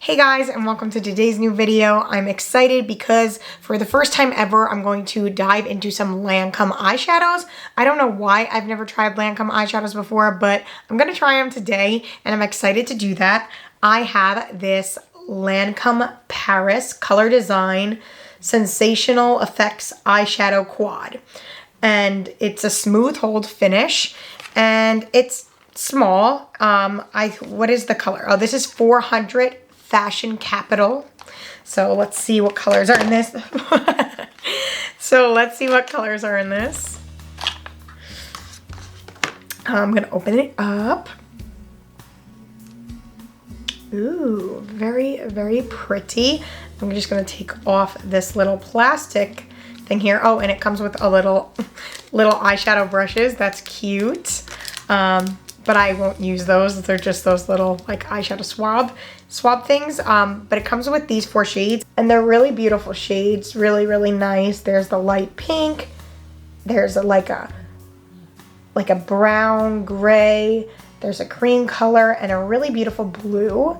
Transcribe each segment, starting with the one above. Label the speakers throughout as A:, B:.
A: Hey guys, and welcome to today's new video. I'm excited because for the first time ever, I'm going to dive into some Lancome eyeshadows. I don't know why I've never tried Lancome eyeshadows before, but I'm gonna try them today and I'm excited to do that. I have this Lancome Paris Color Design Sensational Effects Eyeshadow Quad. And it's a smooth hold finish and it's small. What is the color? Oh, this is 400 Fashion Capital. So let's see what colors are in this. I'm gonna open it up. Ooh, very, very pretty. I'm just gonna take off this little plastic thing here. Oh, and it comes with a little eyeshadow brushes. That's cute. But I won't use those. They're just those little like eyeshadow swab things. But it comes with these 4 shades and they're really beautiful shades. Really, really nice. There's the light pink. There's like a brown gray. There's a cream color and a really beautiful blue.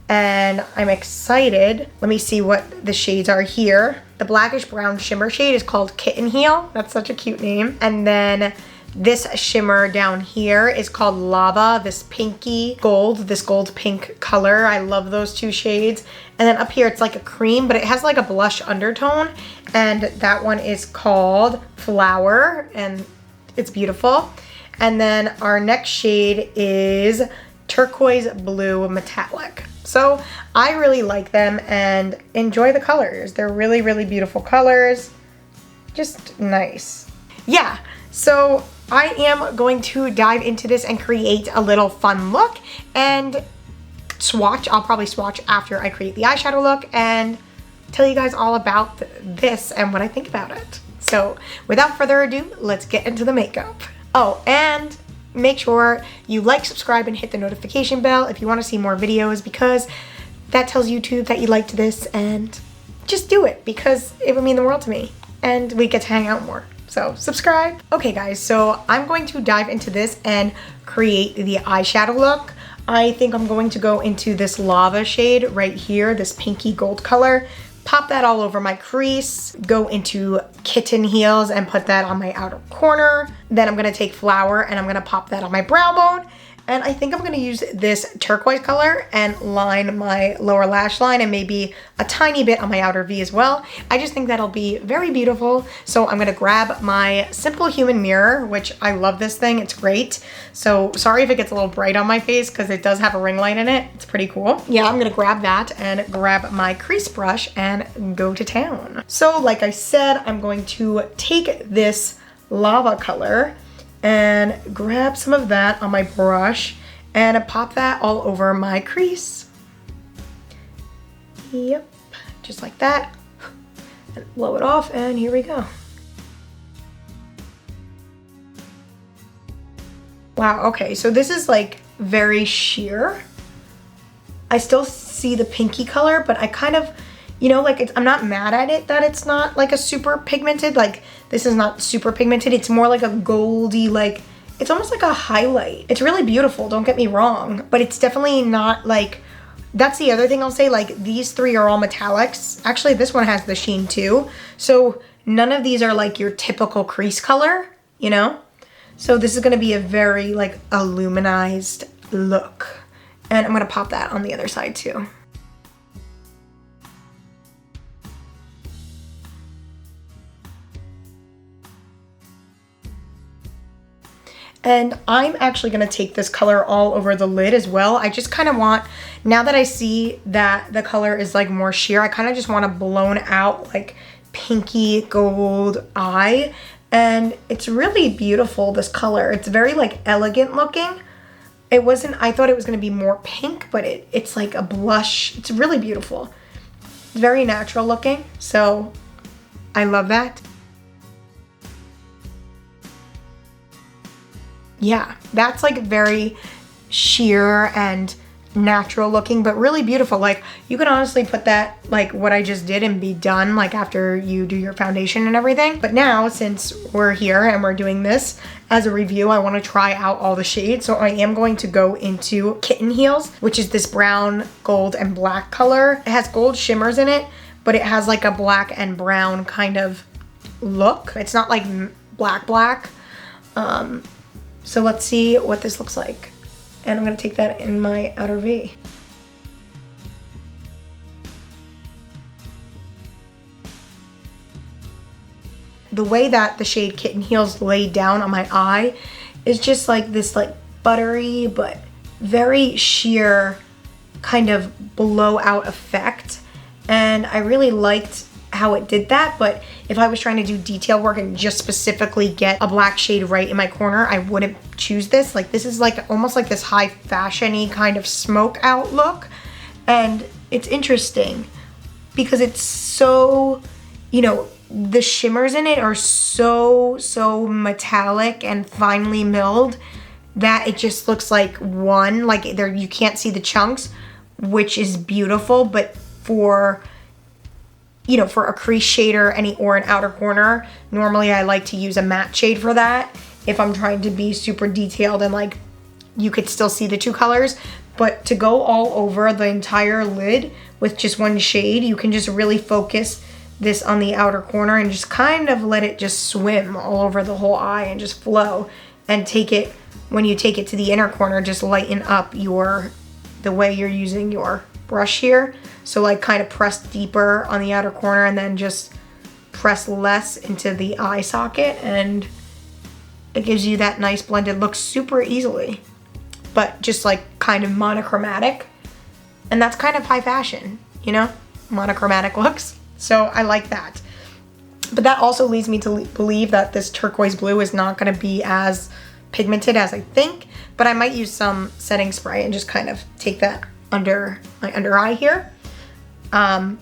A: And I'm excited. Let me see what the shades are here. The blackish brown shimmer shade is called Kitten Heel. That's such a cute name. And then this shimmer down here is called Lava, this pinky gold, this gold pink color. I love those 2 shades. And then up here it's like a cream, but it has like a blush undertone. And that one is called Flower, and it's beautiful. And then our next shade is Turquoise Blue Metallic. So I really like them and enjoy the colors. They're really, really beautiful colors. Just nice. Yeah, so I am going to dive into this and create a little fun look and swatch. I'll probably swatch after I create the eyeshadow look and tell you guys all about this and what I think about it. So without further ado, let's get into the makeup. Oh, and make sure you like, subscribe, and hit the notification bell if you want to see more videos, because that tells YouTube that you liked this, and just do it because it would mean the world to me and we get to hang out more. So subscribe. Okay guys, so I'm going to dive into this and create the eyeshadow look. I think I'm going to go into this lava shade right here, this pinky gold color. Pop that all over my crease, go into Kitten Heels and put that on my outer corner. Then I'm gonna take Flower and I'm gonna pop that on my brow bone. And I think I'm gonna use this turquoise color and line my lower lash line and maybe a tiny bit on my outer V as well. I just think that'll be very beautiful. So I'm gonna grab my Simple Human mirror, which I love this thing, it's great. So sorry if it gets a little bright on my face because it does have a ring light in it. It's pretty cool. Yeah, I'm gonna grab that and grab my crease brush and go to town. So like I said, I'm going to take this lava color and grab some of that on my brush and pop that all over my crease. Yep, just like that. And blow it off, and here we go. Wow, okay, so this is like very sheer. I still see the pinky color, but I kind of, you know, like I'm not mad at it that it's not like a super pigmented, like this is not super pigmented. It's more like a goldy, like, it's almost like a highlight. It's really beautiful, don't get me wrong, but it's definitely not like, that's the other thing I'll say, like these 3 are all metallics. Actually, this one has the sheen too. So none of these are like your typical crease color, you know? So this is gonna be a very like illuminized look. And I'm gonna pop that on the other side too. And I'm actually gonna take this color all over the lid as well. I just kind of want, now that I see that the color is like more sheer, I kind of just want a blown out like pinky gold eye. And it's really beautiful, this color. It's very like elegant looking. It wasn't, I thought it was gonna be more pink, but it's like a blush. It's really beautiful. It's very natural looking, so I love that. Yeah, that's like very sheer and natural looking, but really beautiful. Like, you can honestly put that, like what I just did, and be done, like after you do your foundation and everything. But now, since we're here and we're doing this as a review, I want to try out all the shades. So I am going to go into Kitten Heels, which is this brown, gold, and black color. It has gold shimmers in it, but it has like a black and brown kind of look. It's not like black. So let's see what this looks like. And I'm gonna take that in my outer V. The way that the shade Kitten Heels laid down on my eye is just like this like buttery but very sheer kind of blowout effect. And I really liked how it did that, but if I was trying to do detail work and just specifically get a black shade right in my corner, I wouldn't choose this. Like, this is like almost like this high fashion-y kind of smoke out look. And it's interesting because it's so, you know, the shimmers in it are so metallic and finely milled that it just looks like one, like there you can't see the chunks, which is beautiful. But for, you know, for a crease shader or an outer corner, normally I like to use a matte shade for that if I'm trying to be super detailed and like you could still see the two colors. But to go all over the entire lid with just one shade, you can just really focus this on the outer corner and just kind of let it just swim all over the whole eye and just flow. And take it, when you take it to the inner corner, just lighten up the way you're using your brush here. So like kind of press deeper on the outer corner and then just press less into the eye socket, and it gives you that nice blended look super easily, but just like kind of monochromatic. And that's kind of high fashion, you know, monochromatic looks. So I like that. But that also leads me to believe that this turquoise blue is not going to be as pigmented as I think, but I might use some setting spray and just kind of take that under my under eye here,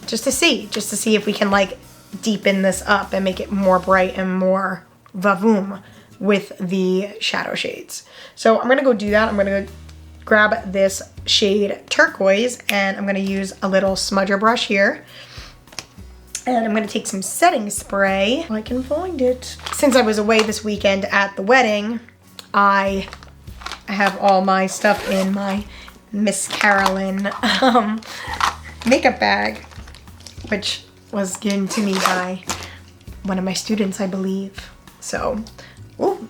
A: just to see if we can like deepen this up and make it more bright and more vavoom with the shadow shades. So I'm gonna go do that. I'm gonna grab this shade turquoise and I'm gonna use a little smudger brush here. And I'm gonna take some setting spray if I can find it. Since I was away this weekend at the wedding, I have all my stuff in my Miss Carolyn makeup bag, which was given to me by one of my students, I believe. So, ooh,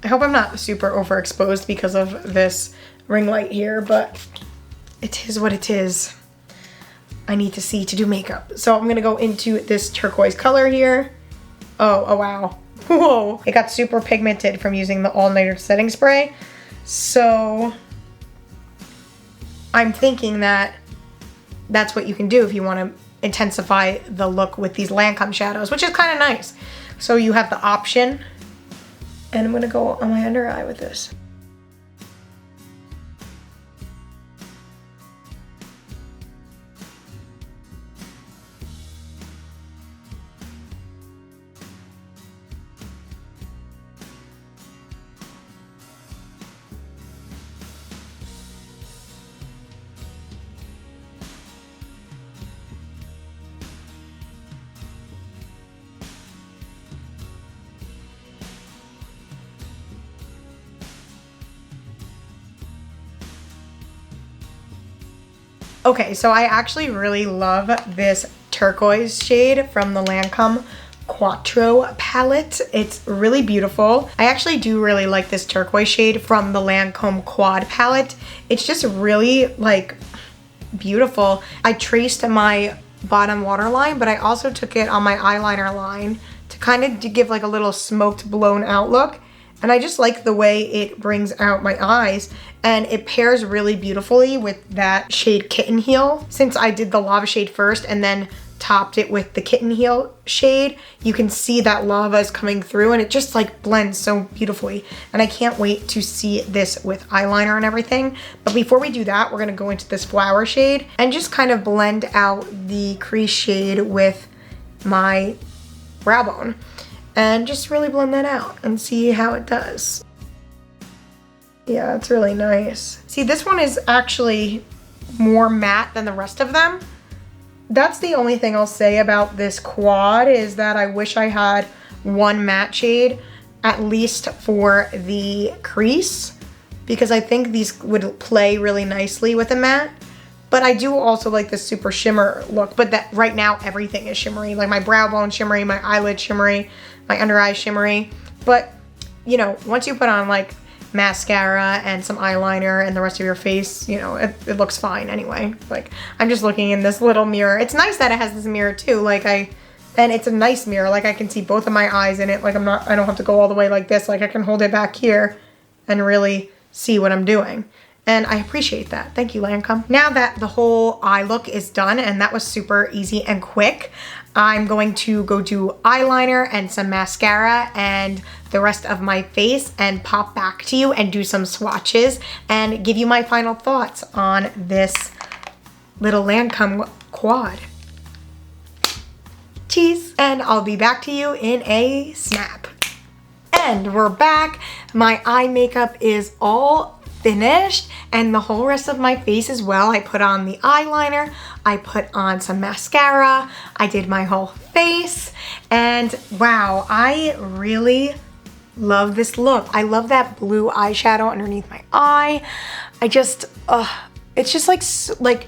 A: I hope I'm not super overexposed because of this ring light here, but it is what it is. I need to see to do makeup. So I'm gonna go into this turquoise color here. Oh wow. Whoa, it got super pigmented from using the all-nighter setting spray. So I'm thinking that that's what you can do if you want to intensify the look with these Lancome shadows, which is kind of nice. So you have the option, and I'm gonna go on my under eye with this. Okay, so I actually really love this turquoise shade from the Lancome Quattro palette. It's really beautiful. I actually do really like this turquoise shade from the Lancome Quad palette. It's just really like beautiful. I traced my bottom waterline, but I also took it on my eyeliner line to kind of give like a little smoked blown out look. And I just like the way it brings out my eyes, and it pairs really beautifully with that shade Kitten Heel. Since I did the lava shade first and then topped it with the Kitten Heel shade, you can see that lava is coming through and it just like blends so beautifully. And I can't wait to see this with eyeliner and everything. But before we do that, we're gonna go into this flower shade and just kind of blend out the crease shade with my brow bone. And just really blend that out and see how it does. Yeah, it's really nice. See, this one is actually more matte than the rest of them. That's the only thing I'll say about this quad, is that I wish I had one matte shade, at least for the crease, because I think these would play really nicely with a matte. But I do also like the super shimmer look, but that right now everything is shimmery. Like my brow bone shimmery, my eyelid shimmery, my under eye shimmery. But, you know, once you put on like mascara and some eyeliner and the rest of your face, you know, it looks fine anyway. Like, I'm just looking in this little mirror. It's nice that it has this mirror too. Like and it's a nice mirror. Like I can see both of my eyes in it. Like I don't have to go all the way like this. Like I can hold it back here and really see what I'm doing. And I appreciate that. Thank you, Lancome. Now that the whole eye look is done, and that was super easy and quick, I'm going to go do eyeliner and some mascara and the rest of my face and pop back to you and do some swatches and give you my final thoughts on this little Lancome quad. Cheese! And I'll be back to you in a snap. And we're back. My eye makeup is all finished, and the whole rest of my face as well. I put on the eyeliner, I put on some mascara, I did my whole face, and wow, I really love this look. I love that blue eyeshadow underneath my eye. I just, it's just like,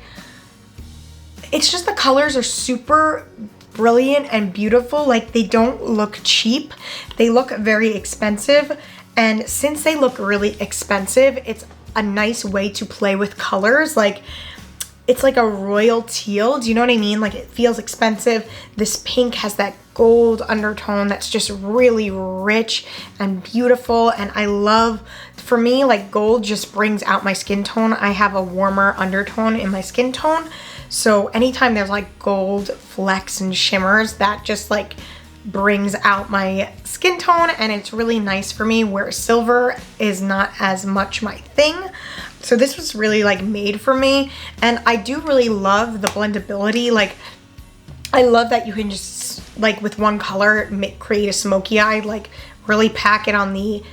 A: it's just the colors are super brilliant and beautiful. Like they don't look cheap. They look very expensive. And since they look really expensive, it's a nice way to play with colors. Like, it's like a royal teal. Do you know what I mean? Like, it feels expensive. This pink has that gold undertone that's just really rich and beautiful. And I love, for me, like gold just brings out my skin tone. I have a warmer undertone in my skin tone. So anytime there's like gold flecks and shimmers, that just like brings out my skin tone, and it's really nice for me, where silver is not as much my thing. So this was really like made for me, and I do really love the blendability. Like I love that you can just like with one color create a smoky eye, like really pack it on the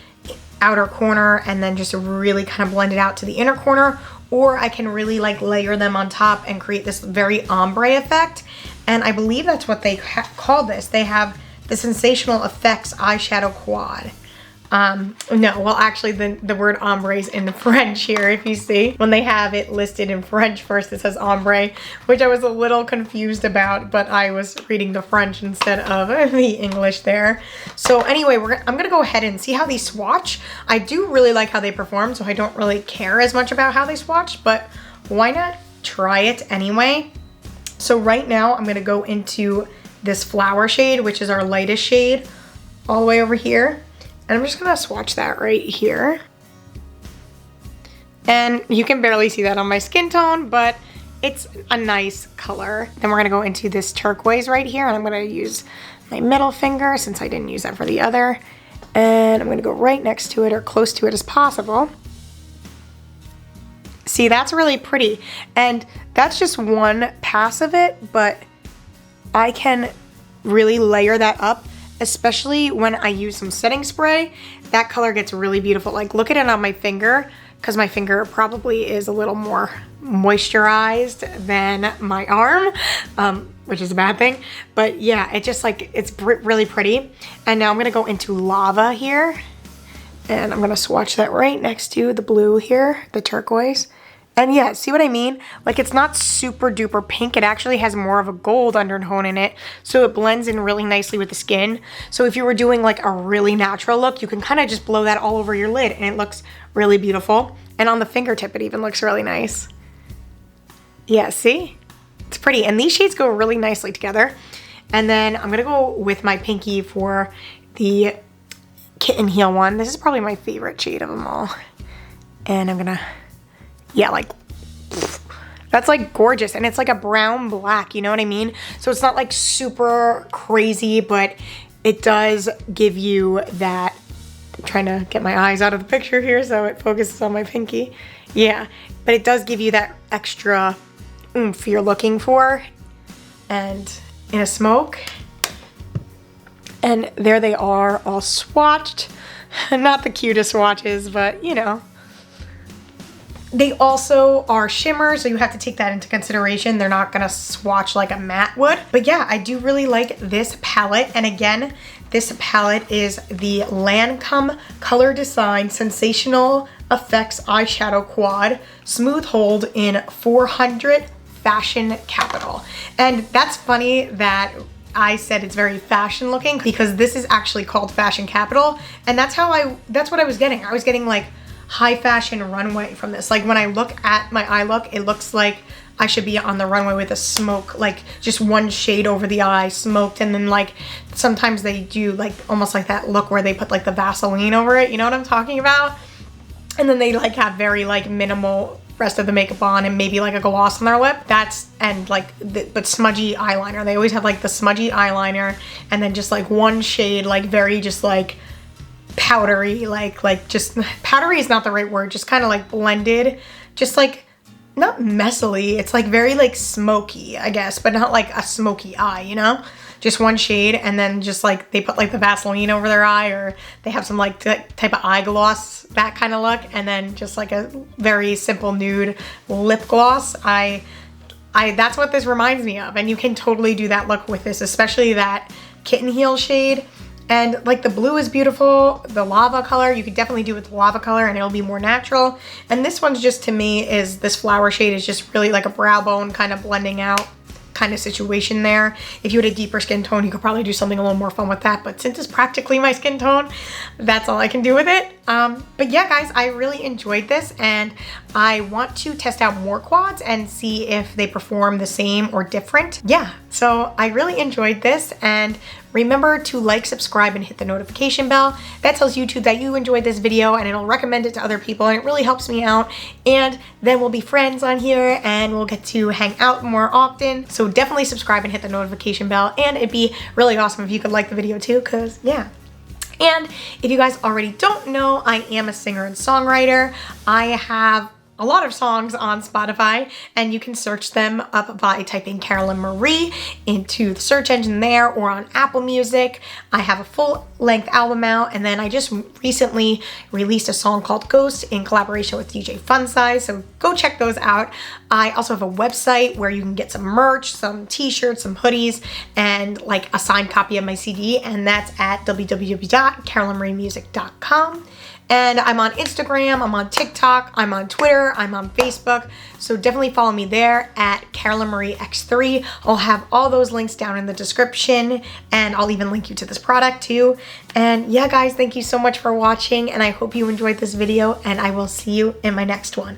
A: outer corner and then just really kind of blend it out to the inner corner, or I can really like layer them on top and create this very ombre effect. And I believe that's what they call this. They have the Sensational Effects Eyeshadow Quad. No, well actually the word ombre is in the French here, if you see. When they have it listed in French first, it says ombre, which I was a little confused about, but I was reading the French instead of the English there. So anyway, I'm gonna go ahead and see how these swatch. I do really like how they perform, so I don't really care as much about how they swatch, but why not try it anyway? So right now I'm gonna go into this flower shade, which is our lightest shade, all the way over here. And I'm just gonna swatch that right here. And you can barely see that on my skin tone, but it's a nice color. Then we're gonna go into this turquoise right here, and I'm gonna use my middle finger since I didn't use that for the other. And I'm gonna go right next to it, or close to it as possible. See, that's really pretty. And that's just one pass of it, but I can really layer that up, especially when I use some setting spray. That color gets really beautiful. Like, look at it on my finger, because my finger probably is a little more moisturized than my arm, which is a bad thing. But yeah, it just like, it's really pretty. And now I'm gonna go into Lava here, and I'm gonna swatch that right next to the blue here, the turquoise. And yeah, see what I mean? Like, it's not super duper pink. It actually has more of a gold undertone in it, so it blends in really nicely with the skin. So if you were doing like a really natural look, you can kind of just blow that all over your lid, and it looks really beautiful. And on the fingertip, it even looks really nice. Yeah, see? It's pretty. And these shades go really nicely together. And then I'm gonna go with my pinky for the Kitten Heel one. This is probably my favorite shade of them all. And I'm gonna, yeah, like, that's like gorgeous. And it's like a brown black, you know what I mean? So it's not like super crazy, but it does give you that. I'm trying to get my eyes out of the picture here so it focuses on my pinky. Yeah, but it does give you that extra oomph you're looking for. And in a smoke. And there they are, all swatched. Not the cutest swatches, but you know, They also are shimmers, so you have to take that into consideration. They're not gonna swatch like a matte would. But yeah, I do really like this palette. And again, this palette is the Lancome Color Design Sensational Effects Eyeshadow Quad Smooth Hold in 400 Fashion Capital. And that's funny that I said it's very fashion looking because this is actually called Fashion Capital. And that's what I was getting. I was getting like high fashion runway from this. Like when I look at my eye look, it looks like I should be on the runway with a smoke, like just one shade over the eye, smoked, and then like sometimes they do like almost like that look where they put like the Vaseline over it, you know what I'm talking about? And then they like have very like minimal rest of the makeup on and maybe like a gloss on their lip. But smudgy eyeliner. They always have like the smudgy eyeliner and then just like one shade, like very just like powdery, like just powdery is not the right word, just kind of like blended, just like not messily, it's like very like smoky, I guess, but not like a smoky eye, you know? Just one shade, and then just like they put like the Vaseline over their eye, or they have some like type of eye gloss, that kind of look, and then just like a very simple nude lip gloss. That's what this reminds me of, and you can totally do that look with this, especially that Kitten Heel shade. And like the blue is beautiful, the lava color, you could definitely do with the lava color and it'll be more natural. And this one's just, to me, is this flower shade is just really like a brow bone kind of blending out kind of situation there. If you had a deeper skin tone, you could probably do something a little more fun with that. But since it's practically my skin tone, that's all I can do with it. But yeah, guys, I really enjoyed this and I want to test out more quads and see if they perform the same or different. Yeah, so I really enjoyed this, and remember to like, subscribe, and hit the notification bell. That tells YouTube that you enjoyed this video and it'll recommend it to other people, and it really helps me out. And then we'll be friends on here and we'll get to hang out more often. So definitely subscribe and hit the notification bell. And it'd be really awesome if you could like the video too, because yeah. And if you guys already don't know, I am a singer and songwriter. I have a lot of songs on Spotify, and you can search them up by typing Carolyn Marie into the search engine there, or on Apple Music. I have a full-length album out, and then I just recently released a song called Ghost in collaboration with DJ Funsize, so go check those out. I also have a website where you can get some merch, some t-shirts, some hoodies, and like a signed copy of my CD, and that's at www.carolynmariemusic.com. And I'm on Instagram, I'm on TikTok, I'm on Twitter, I'm on Facebook. So definitely follow me there at Carolyn Marie X3. I'll have all those links down in the description, and I'll even link you to this product too. And yeah, guys, thank you so much for watching, and I hope you enjoyed this video, and I will see you in my next one.